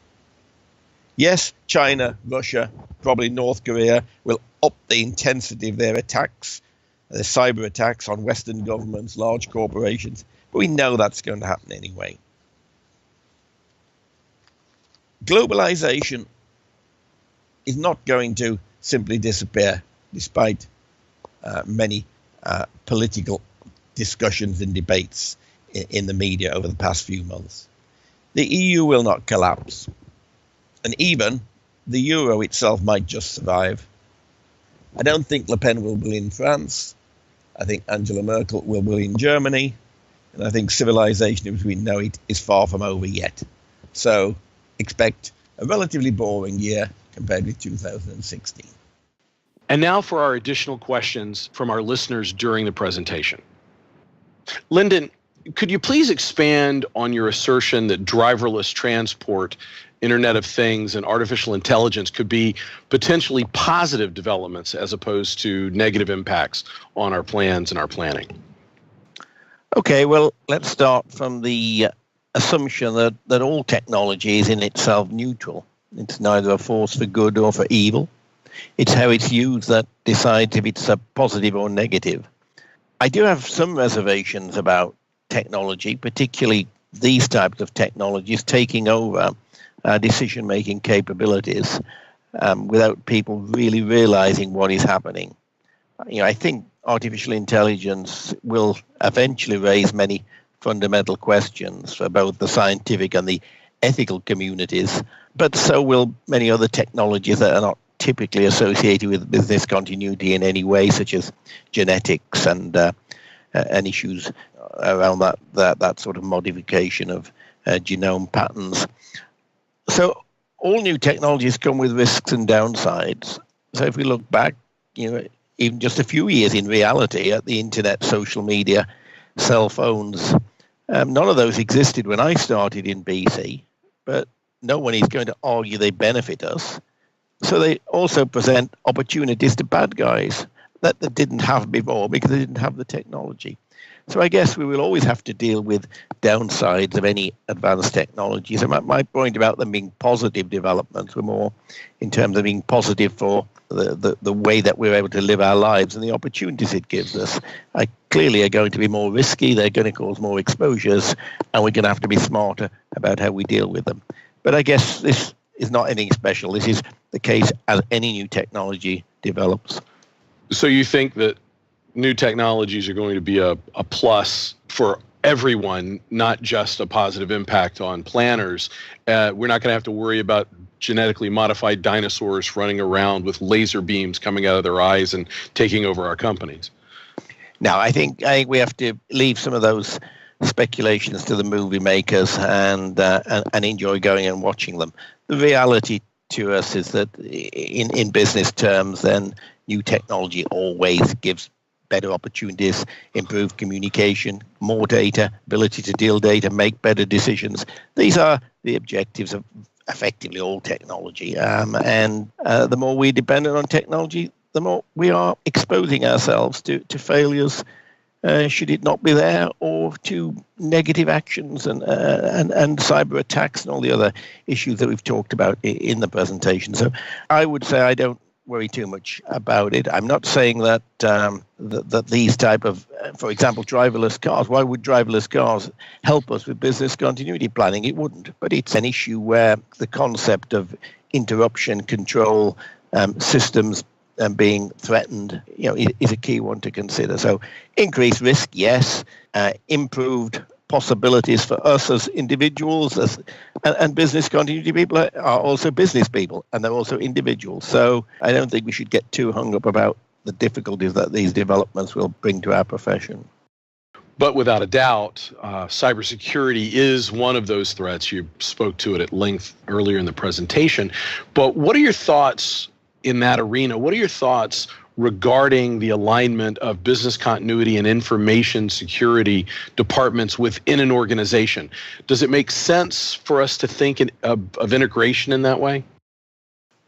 Yes, China, Russia, probably North Korea will up the intensity of their attacks, their cyber attacks on Western governments, large corporations, but we know that's going to happen anyway. Globalization is not going to simply disappear, despite many political discussions and debates in the media over the past few months. The EU will not collapse, and even the euro itself might just survive. I don't think Le Pen will win in France. I think Angela Merkel will win in Germany, and I think civilization as we know it is far from over yet. So expect a relatively boring year compared with 2016. And now for our additional questions from our listeners during the presentation. Lyndon, could you please expand on your assertion that driverless transport, Internet of Things, and artificial intelligence could be potentially positive developments as opposed to negative impacts on our plans and our planning? Okay, well, let's start from the assumption that all technology is in itself neutral. It's neither a force for good or for evil. It's how it's used that decides if it's a positive or negative. I do have some reservations about technology, particularly these types of technologies taking over decision-making capabilities without people really realizing what is happening. I think artificial intelligence will eventually raise many fundamental questions for both the scientific and the ethical communities, but so will many other technologies that are not typically associated with business continuity in any way, such as genetics and issues around that sort of modification of genome patterns. So all new technologies come with risks and downsides. So if we look back, even just a few years in reality at the internet, social media, cell phones, none of those existed when I started in BC, but no one is going to argue they benefit us. So they also present opportunities to bad guys that they didn't have before because they didn't have the technology. So I guess we will always have to deal with downsides of any advanced technology. So my point about them being positive developments were more in terms of being positive for the way that we're able to live our lives and the opportunities it gives us. Clearly are going to be more risky, they're going to cause more exposures, and we're going to have to be smarter about how we deal with them. But I guess this is not anything special. This is the case as any new technology develops. So you think that new technologies are going to be a plus for everyone, not just a positive impact on planners. We're not going to have to worry about genetically modified dinosaurs running around with laser beams coming out of their eyes and taking over our companies. Now, I think we have to leave some of those speculations to the movie makers and enjoy going and watching them. The reality to us is that in business terms, then new technology always gives better opportunities, improved communication, more data, ability to deal data, make better decisions. These are the objectives of effectively all technology. And the more we're dependent on technology, the more we are exposing ourselves to failures should it not be there, or to negative actions and cyber attacks and all the other issues that we've talked about in the presentation. So I would say I don't worry too much about it. I'm not saying that that these type of, for example, driverless cars, why would driverless cars help us with business continuity planning? It wouldn't. But it's an issue where the concept of interruption control systems being threatened, is a key one to consider. So increased risk, yes. Improved possibilities for us as individuals, and business continuity people are also business people, and they're also individuals. So I don't think we should get too hung up about the difficulties that these developments will bring to our profession. But without a doubt, cybersecurity is one of those threats. You spoke to it at length earlier in the presentation. But what are your thoughts in that arena? What are your thoughts regarding the alignment of business continuity and information security departments within an organization? Does it make sense for us to think of integration in that way?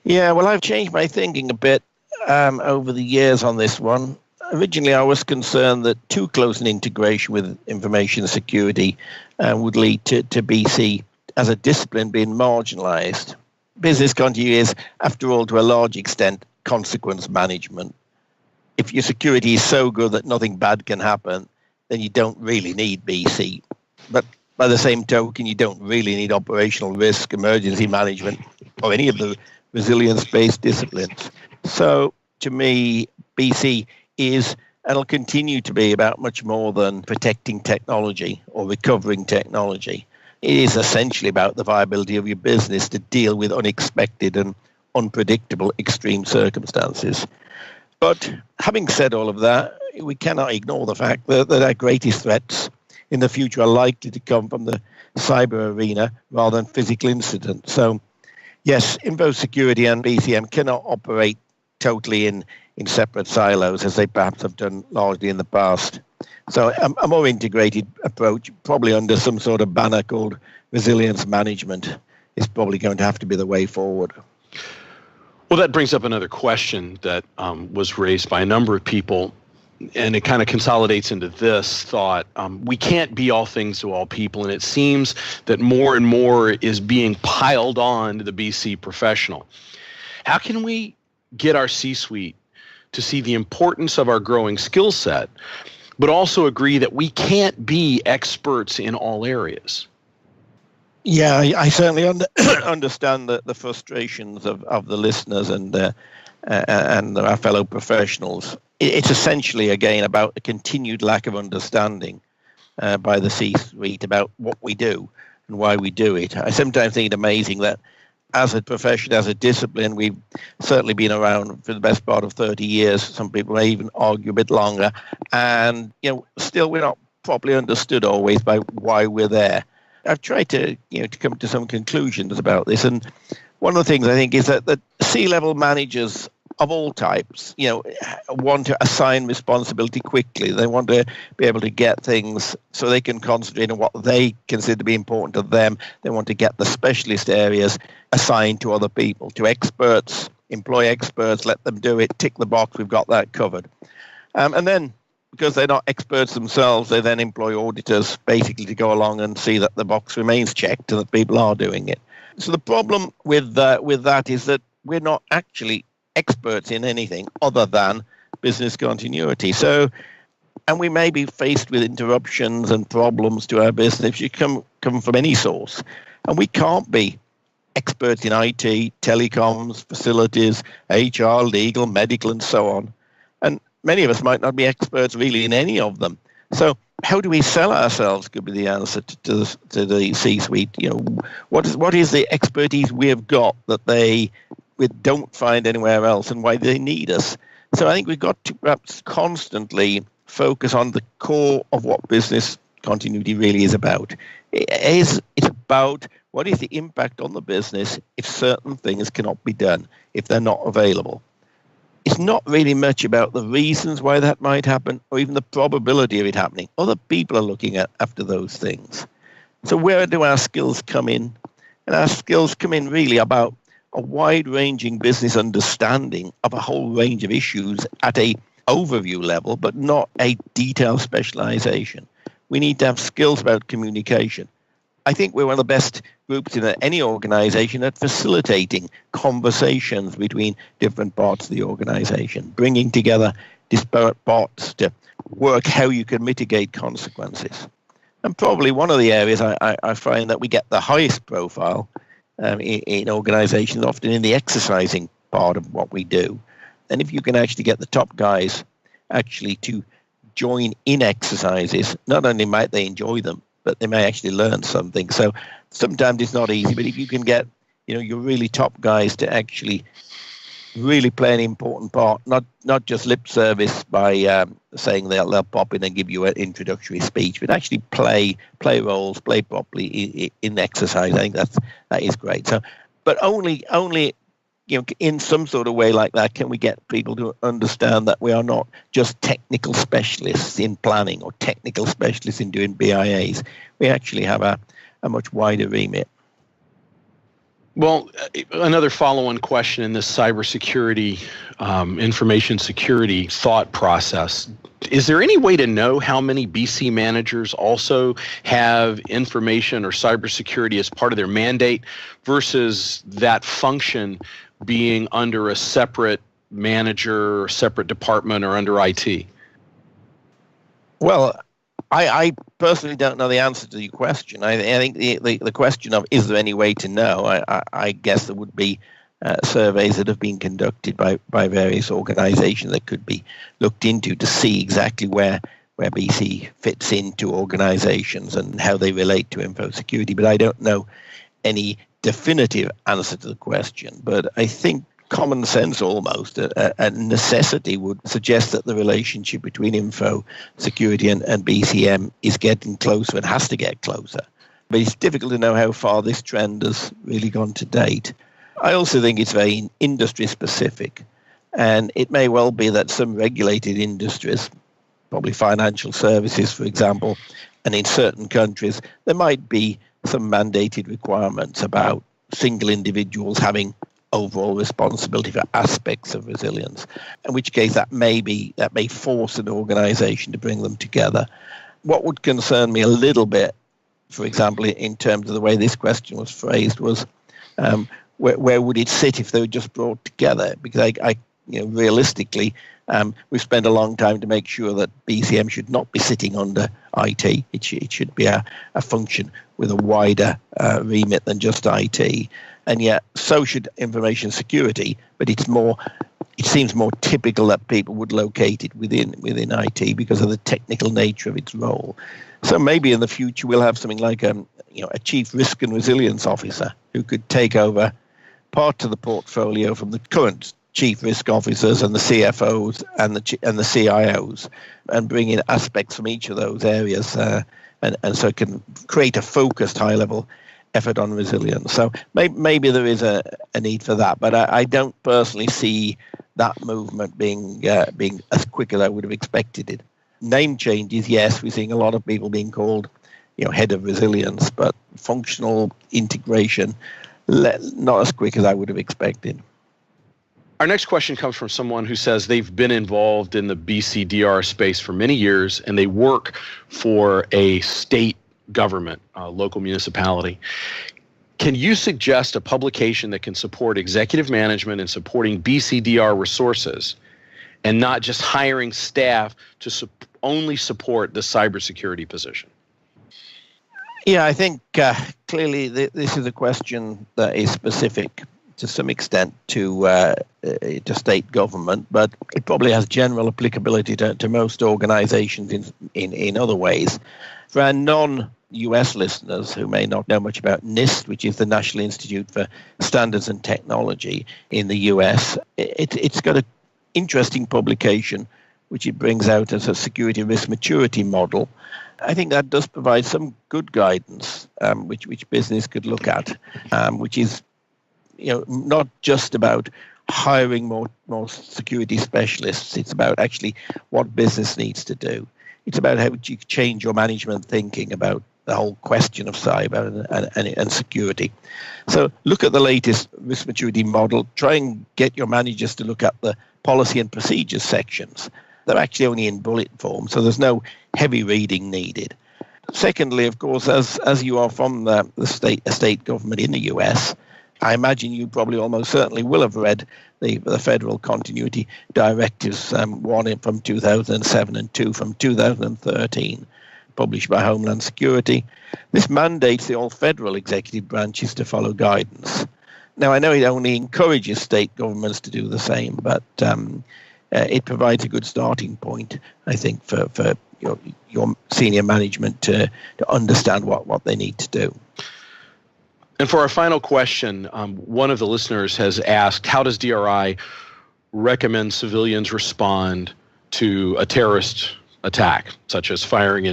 Yeah, well, I've changed my thinking a bit over the years on this one. Originally, I was concerned that too close an integration with information security would lead to BC as a discipline being marginalized. Business continuity is, after all, to a large extent, consequence management. If your security is so good that nothing bad can happen, then you don't really need BC. But by the same token, you don't really need operational risk, emergency management, or any of the resilience-based disciplines. So, to me, BC is and will continue to be about much more than protecting technology or recovering technology. It is essentially about the viability of your business to deal with unexpected and unpredictable extreme circumstances. But having said all of that, we cannot ignore the fact that our greatest threats in the future are likely to come from the cyber arena rather than physical incidents. So, yes, info security and BCM cannot operate totally in separate silos as they perhaps have done largely in the past. So a more integrated approach, probably under some sort of banner called resilience management, is probably going to have to be the way forward. Well, that brings up another question that was raised by a number of people, and it kind of consolidates into this thought. We can't be all things to all people, and it seems that more and more is being piled on to the BC professional. How can we get our C-suite to see the importance of our growing skill set, but also agree that we can't be experts in all areas? Yeah, I certainly understand the frustrations of the listeners and our fellow professionals. It's essentially, again, about a continued lack of understanding by the C-suite about what we do and why we do it. I sometimes think it amazing that as a profession, as a discipline, we've certainly been around for the best part of 30 years. Some people may even argue a bit longer. And, still we're not properly understood always by why we're there. I've tried to come to some conclusions about this. And one of the things I think is that C-level managers of all types, want to assign responsibility quickly. They want to be able to get things so they can concentrate on what they consider to be important to them. They want to get the specialist areas assigned to other people, to experts, employ experts, let them do it, tick the box, we've got that covered. And then, because they're not experts themselves, they then employ auditors basically to go along and see that the box remains checked and that people are doing it. So the problem with that is that we're not actually experts in anything other than business continuity. So, and we may be faced with interruptions and problems to our business. You come from any source, and we can't be experts in IT, telecoms, facilities, HR, legal, medical, and so on. And many of us might not be experts really in any of them. So how do we sell ourselves could be the answer to the C-suite. What is the expertise we have got that we don't find anywhere else, and why they need us? So I think we've got to perhaps constantly focus on the core of what business continuity really is about. It's about what is the impact on the business if certain things cannot be done, if they're not available. It's not really much about the reasons why that might happen or even the probability of it happening. Other people are looking after those things. So where do our skills come in? And our skills come in really about a wide-ranging business understanding of a whole range of issues at a overview level, but not a detailed specialization. We need to have skills about communication. I think we're one of the best groups in any organization at facilitating conversations between different parts of the organization, bringing together disparate parts to work how you can mitigate consequences. And probably one of the areas I find that we get the highest profile in organizations, often in the exercising part of what we do. And if you can actually get the top guys actually to join in exercises, not only might they enjoy them, but they may actually learn something. So sometimes it's not easy, but if you can get your really top guys to actually really play an important part, not just lip service by saying they'll pop in and give you an introductory speech, but actually play roles, play properly in exercise. I think that is great. So, but only in some sort of way like that can we get people to understand that we are not just technical specialists in planning or technical specialists in doing BIAs. We actually have a much wider remit. Well, another follow-on question in this cybersecurity, information security thought process. Is there any way to know how many BC managers also have information or cybersecurity as part of their mandate versus that function being under a separate manager or separate department or under IT? Well, I personally don't know the answer to your question. I think the question of is there any way to know, I guess there would be surveys that have been conducted by various organizations that could be looked into to see exactly where BC fits into organizations and how they relate to info security. But I don't know any definitive answer to the question. But I think common sense almost, a necessity would suggest that the relationship between info security and BCM is getting closer and has to get closer. But it's difficult to know how far this trend has really gone to date. I also think it's very industry specific, and it may well be that some regulated industries, probably financial services, for example, and in certain countries, there might be some mandated requirements about single individuals having overall responsibility for aspects of resilience, in which case that may force an organization to bring them together. What would concern me a little bit, for example, in terms of the way this question was phrased, was where would it sit if they were just brought together? Because I realistically, we've spent a long time to make sure that BCM should not be sitting under IT. It should be a function with a wider remit than just IT. And yet, so should information security, but it seems more typical that people would locate it within IT because of the technical nature of its role. So maybe in the future we'll have something like a chief risk and resilience officer who could take over part of the portfolio from the current chief risk officers and the CFOs and the CIOs, and bring in aspects from each of those areas, and so it can create a focused high-level effort on resilience. So maybe there is a need for that, but I don't personally see that movement being as quick as I would have expected it. Name changes, yes, we're seeing a lot of people being called, head of resilience, but functional integration, not as quick as I would have expected. Our next question comes from someone who says they've been involved in the BCDR space for many years, and they work for a state government, local municipality. Can you suggest a publication that can support executive management and supporting BCDR resources and not just hiring staff to only support the cybersecurity position? Yeah, I think clearly this is a question that is specific to some extent to state government, but it probably has general applicability to most organizations in other ways. For our non-US listeners who may not know much about NIST, which is the National Institute for Standards and Technology in the US, it's got an interesting publication which it brings out as a security risk maturity model. I think that does provide some good guidance, which business could look at, which is not just about hiring more security specialists. It's about actually what business needs to do. It's about how you change your management thinking about the whole question of cyber and security. So look at the latest risk maturity model. Try and get your managers to look at the policy and procedures sections. They're actually only in bullet form, so there's no heavy reading needed. Secondly, of course, as you are from the state government in the US, I imagine you probably almost certainly will have read the federal continuity directives, one from 2007 and two from 2013, published by Homeland Security. This mandates the all federal executive branches to follow guidance. Now, I know it only encourages state governments to do the same, but it provides a good starting point, I think, for your senior management to understand what they need to do. And for our final question, one of the listeners has asked, how does DRI recommend civilians respond to a terrorist attack, such as firing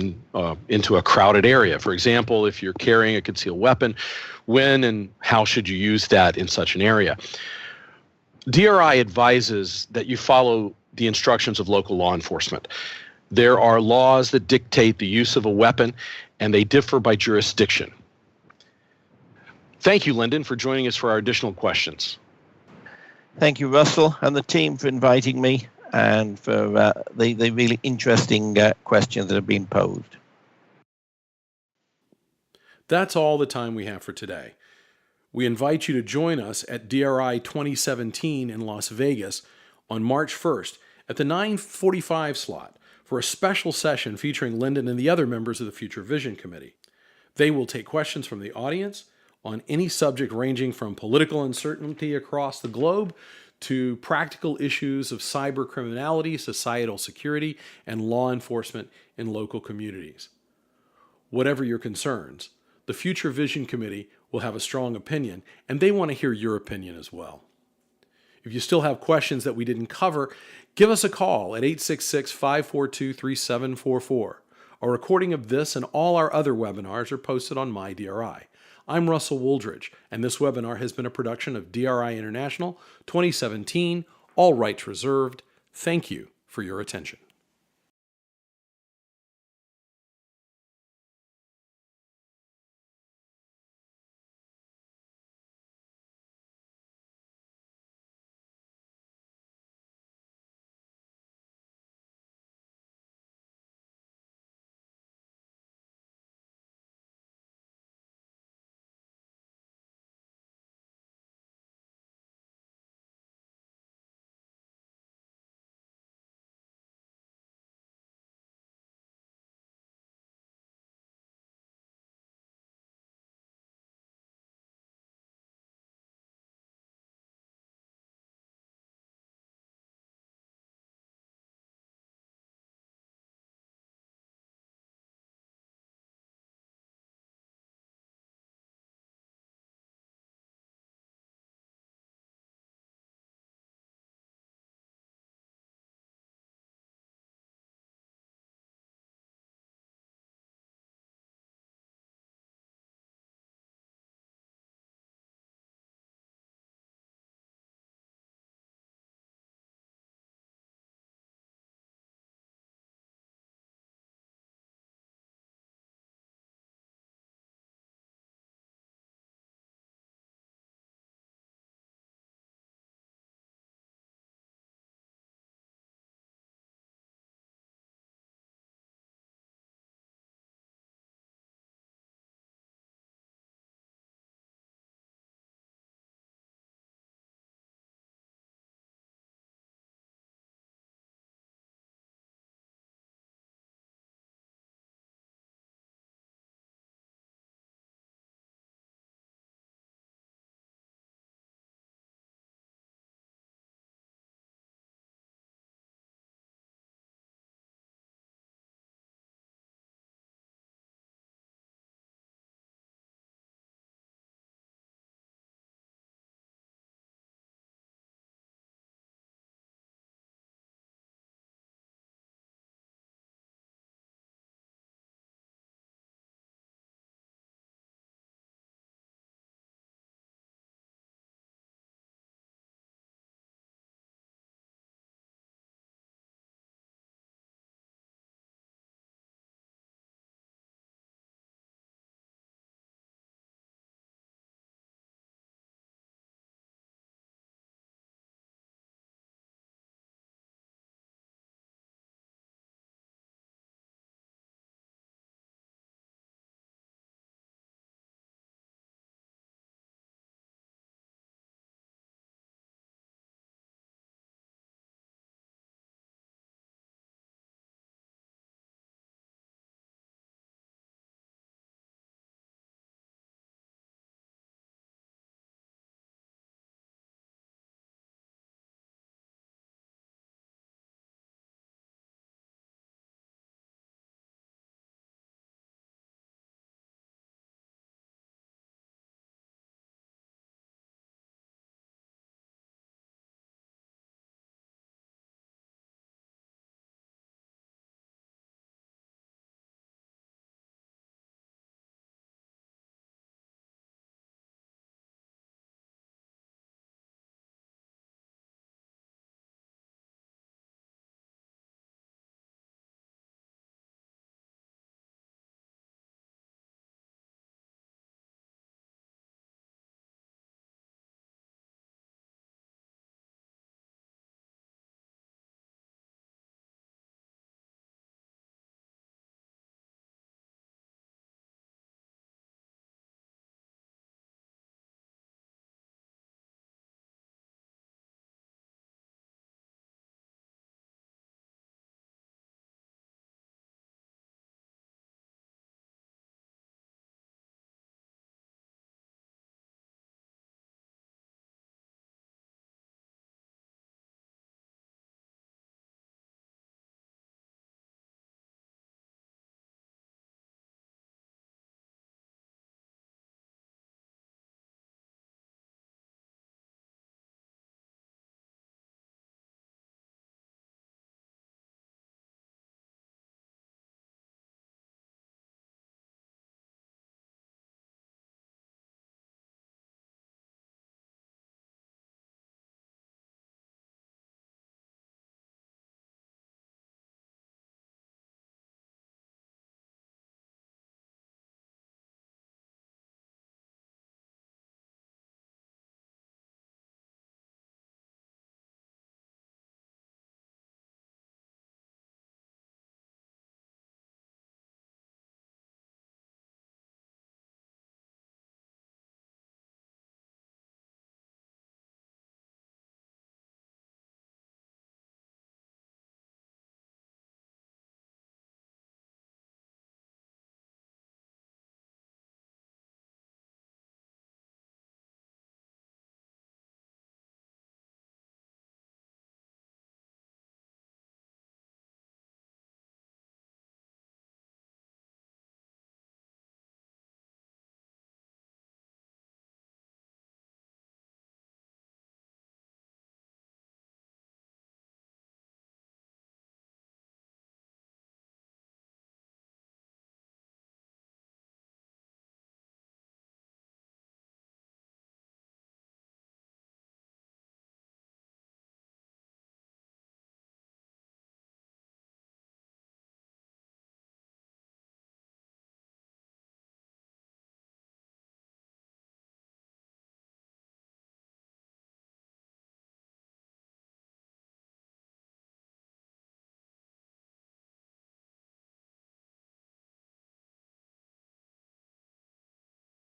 into a crowded area? For example, if you're carrying a concealed weapon, when and how should you use that in such an area? DRI advises that you follow the instructions of local law enforcement. There are laws that dictate the use of a weapon, and they differ by jurisdiction. Thank you, Lyndon, for joining us for our additional questions. Thank you, Russell, and the team for inviting me and for the really interesting questions that have been posed. That's all the time we have for today. We invite you to join us at DRI 2017 in Las Vegas on March 1st at the 9:45 slot for a special session featuring Lyndon and the other members of the Future Vision Committee. They will take questions from the audience on any subject ranging from political uncertainty across the globe to practical issues of cyber criminality, societal security, and law enforcement in local communities. Whatever your concerns, the Future Vision Committee will have a strong opinion, and they want to hear your opinion as well. If you still have questions that we didn't cover, give us a call at 866-542-3744. A recording of this and all our other webinars are posted on MyDRI. I'm Russell Wooldridge, and this webinar has been a production of DRI International 2017, all rights reserved. Thank you for your attention.